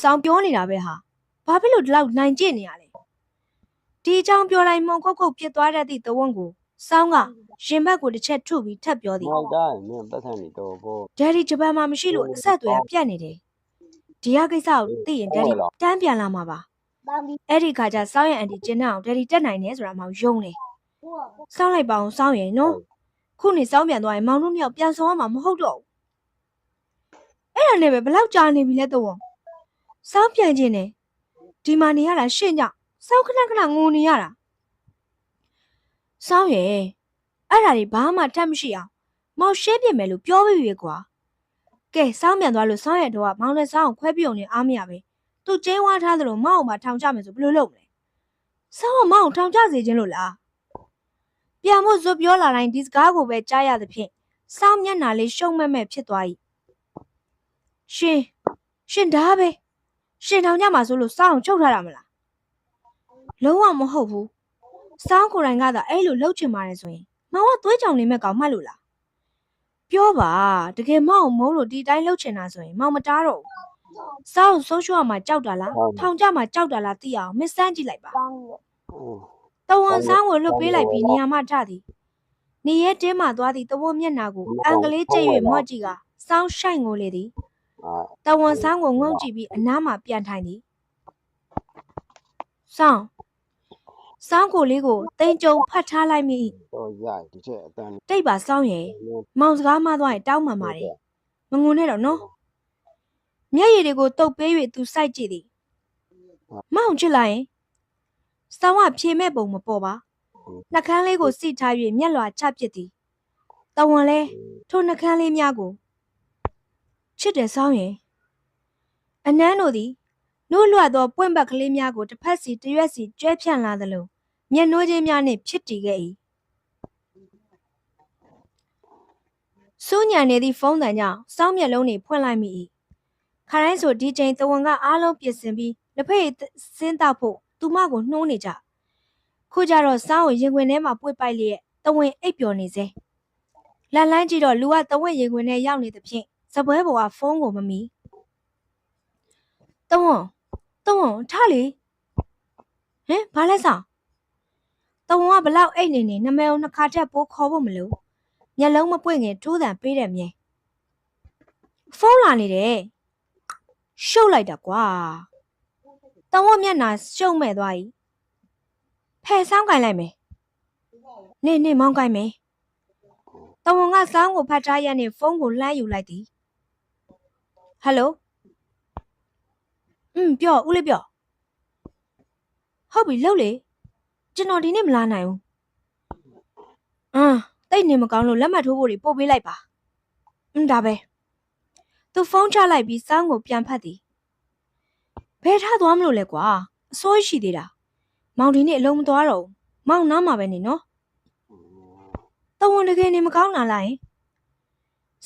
စောင်းပြောနေတာပဲဟာဘာဖြစ်လို့ဒီလောက်နိုင်ကျင့်နေရလဲဒီအကြောင်းပြောတိုင်းမှုံခုတ်ခုတ်ပြစ်သွားတတ်သည့်တဝန်းကိုစောင်းကရင်ဘက်ကိုတစ်ချက်ထုပြီးထပ်ပြောသည်ဒယ်ဒီဂျပန်မှာမရှိလို့အဆက်အသွယ်ပြတ်နေတယ်ဒီရကိစ္စကိုသိရင်ဒယ်ဒီတန်းပြန်လာမှာပါအဲ့ဒီခါကျစောင်းရဲ့အန်တီကျင်းအောင်ဒယ်ဒီတက်နိုင်နေဆိုတာမှယုံတယ်စောင်းလိုက်ပါအောင်စောင်းရဲ့နော်ခုနေစောင်းပြန်သွားရင်မောင်တို့မြောက်ပြန်ဆောင်ရမှာမဟုတ်တော့အဲ့ဒါနဲ့ပဲဘလောက်ကြာနေပြီလဲတဝန်းစောင်းပြန်ခြင်းနဲ့ဒီမှာနေရတာရှင့်ကြောင့်စောင်းခဏခဏငိုနေရတာစောင်းရဲ့အဲ့ဒါတွေဘာမှထပ်မရှိအောင်မောင်ရှင်းပြင်မယ်လို့ပြောပြီးပြီကွာကဲစောင်းပြန်သွားလို့စောင်းရဲ့တော့မောင်နဲ့စောင်းကိုခွဲပြုံနေအားမရပဲသူကျင်းဝါထားသလိုမောင်အောင်မထောင်ချမယ်ဆိုဘယ်လိုလုပ်မလဲစောင်းကမောင်ကိုထောင်ချစေခြင်းလို့လားပြန်မို့ဇွတ်ပြောလာတိုင်းဒီစကားကိုပဲကြားရသဖြင့်စောင်းမျက်နှာလေးရှုံမဲ့ဖြစ်သွား၏ရှင်ဒါပဲရှင်ထောင်ကြမှာဆိုလို့စောင်းကိုချုပ်ထားတာမလားလုံးဝမဟုတ်ဘူးစောင်းကိုယ်တိုင်ကသာအဲ့လိုလှုပ်ချင်ပါတယ်ဆိုရင်မောင်ကသွေးကြောင်နေမဲ့ကောင်မှတ်လို့လားပြောပါတကယ်မောင်မုန်းလို့ဒီတိုင်းလှုပ်ချင်တာဆိုရင်မောင်မတားတော့ဘူးစောင်းဆုံးရှုံးရမှာကြောက်တာလားထောင်ကြမှာကြောက်တာလားသိအောင်မစမ်းကြည့်လိုက်ပါတဝန်းစောင်းကိုလွတ်ပေးလိုက်ပြီးနေရာမှထသည်နေရဲတင်းမှသွားသည့်တဝန်းမျက်နှာကိုအင်္ဂလိပ်ကျဲ၍မော့ကြည့်ကစောင်းရှိုက်ငိုလေသည်တဝန်းစောင်းကိုငုံကြည့်ပြီးအနားမှပြန်ထိုင်သည်စောင်းကိုလေးကိုတိမ်ကြုံဖတ်ထားလိုက်မိတိတ်ပါစောင်းရဲ့မောင်စကားမှသွားရင်တောင်းမှန်ပါတယ်မငုံနဲ့တော့နော်မျက်ရည်တွေကိုတုပ်ပေး၍သူစိုက်ကြည့်သည်မောင်ချစ်လိုက်ရင်စောင်းကဖြေမဲ့ပုံမပေါ်ပါနှကန်းလေးကိုစီထား၍မျက်လွှာချပစ်သည်တဝန်လဲထိုနှကန်းလေးများကိုချစ်တယ်စောင်းရဲ့အနန်းတို့သည်နို့လွှတ်သောပွင့်ဘက်ကလေးများကိုတစ်ဖက်စီတစ်ရွက်စီကျွဲဖြန့်လာသလိုမျက်နှိုးချင်းများနှင့်ဖြစ်တည်ခဲ့၏စူးညံနေသည့်ဖုန်းတန်ကြောင့်စောင်းမျက်လုံးတွေဖွင့်လိုက်မိ၏ခါတိုင်းဆိုဒီချိန်တဝန်ကအားလုံးပြင်ဆင်ပြီးလက်ဖက်စင်းတောက်ဖို့သူမကိုနှိုးနေကြခုကြတော့စောင်းကိုရင်ခွင်ထဲမှာပွေပိုက်လျက်တဝန်အိပ်ပျော်နေစေလက်လန်းကြည့်တော့လူကတဝန်ရင်ခွင်ထဲရောက်နေသဖြင့်စပွဲပေါ်ကဖုန်းကိုမမီတဝန်ထားလေဟင်ဘာလဲဆောင်တဝန်ကဘလောက်အိတ်နေနမဲအောင်နှစ်ခါတက်ပိုးခေါ်ဖို့မလို့မျက်လုံးမပွင့်ခင်ထိုးတန်ပေးတယ်မြဲဖုန်းလာနေတယ်ရှုပ်လိုက်တာကွာတဝန်မျက်နှာရှုံမဲ့သွား၏ဖဲဆောင်းကင်လိုက်မယ်နေမောင်းကင်မယ်တဝန်ကစောင်းကိုဖတ်ထားရတဲ့ဖုန်းကိုလှမ်းယူလိုက်သည်ဟယ်လိုပြောဦးလေးပြောဟုတ်ပြီလှုပ်လေကျွန်တော်ဒီနေ့မလာနိုင်ဘူးတိတ်နေမကောင်းလို့လက်မှတ်ထိုးဖို့ပို့ပေးလိုက်ပါဒါပဲသူဖုန်းချလိုက်ပြီးစောင်းကိုပြန်ဖတ်သည်ဘယ်ထားသွားမလို့လဲကွာအစိုးရရှိသေးတာမောင်ဒီနေ့အလုံးမသွားတော့ဘူးမောင်နားမှာပဲနေနော်တဝန်တကယ်နေမကောင်းလာလိုက်ရင်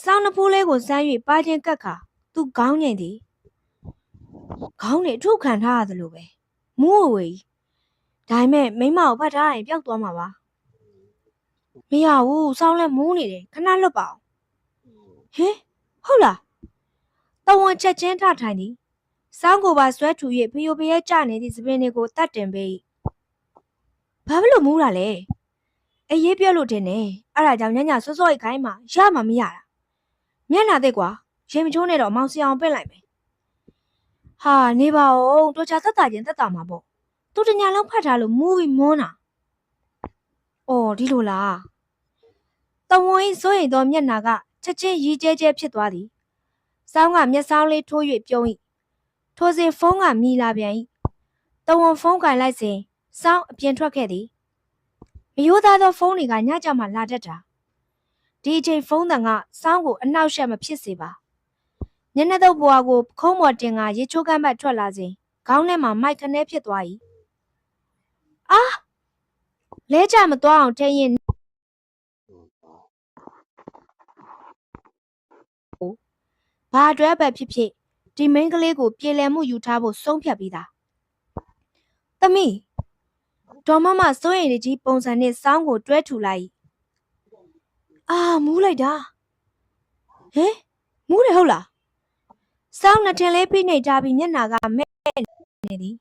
စောင်းနှဖိုးလေးကိုစမ်း၍ပါချင်းကတ်ခါသူခေါင်းငိမ့်သည်ခေါင်းနဲ့ထုတ်ခံထားရတယ်လို့ပဲမူးဝေးဒါပေမဲ့မိမကိုဖတ်ထားရင်ပျောက်သွားမှာပါမရဘူးစောင်းလဲမူးနေတယ်ခဏလွတ်ပါအောင်ဟင်ဟုတ်လားတဝန်ချက်ချင်းထထိုင်သည်စောင်းကိုပါဆွဲထူ၍ဖျို့ဖျဲကျနေသည့်သပင်တွေကိုတတ်တင်ပေး၏ဘာဖြစ်လို့မူးတာလဲအေးရေးပြက်လို့တင်နေအဲ့ဒါကြောင့်ညစောစောအိတ်ခိုင်းမှရမှမရတာမျက်နှာသိကွာရေမချိုးနဲ့တော့မောင်စီအောင်ပင့်လိုက်မယ်ဟာနေပါဦးတို့ချသက်တာချင်းသက်တာမှာပေါ့သူတညာလုံးဖတ်ထားလို့မူးပြီးမွန်းတာအော်ဒီလိုလားတဝန်၏စိုးရိမ်သောမျက်နှာကချက်ချင်းရီးကျဲကျဲဖြစ်သွားသည်စောင်းကမျက်စောင်းလေးထိုး၍ပြုံး၏ထိုစဉ်ဖုန်းကမြည်လာပြန်၏တဝန်ဖုန်းကင်လိုက်စဉ်စောင်းအပြင်ထွက်ခဲ့သည်မရိုးသားသောဖုန်းတွေကညကြမှာလာတတ်တာဒီအချိန်ဖုန်းတန်ကစောင်းကိုအနှောက်အယှက်မဖြစ်စေပါညနေတော့ဘွားကိုခုံးပေါ်တင်ကရေချိုးကမ်းဘတ်ထွက်လာစဉ်ခေါင်းထဲမှာမိုက်ခနဲဖြစ်သွား၏လဲကြမသွားအောင်ထိန်ရင်ဘာအတွက်ပဲဖြစ်ဖြစ်ဒီမိန်းကလေးကိုပြေလည်မှုယူထားဖို့ဆုံးဖြတ်ပြီးသားသမီးဒေါ်မမစိုးရိမ်ကြီးပုံစံနဲ့စောင်းကိုတွဲထူလိုက်မူးလိုက်တာဟင်မူးတယ်ဟုတ်လား စောင်းနှစ်ထင်လေးဖိနှိပ်ထားပြီးမျက်နာကမဲ့နေသည်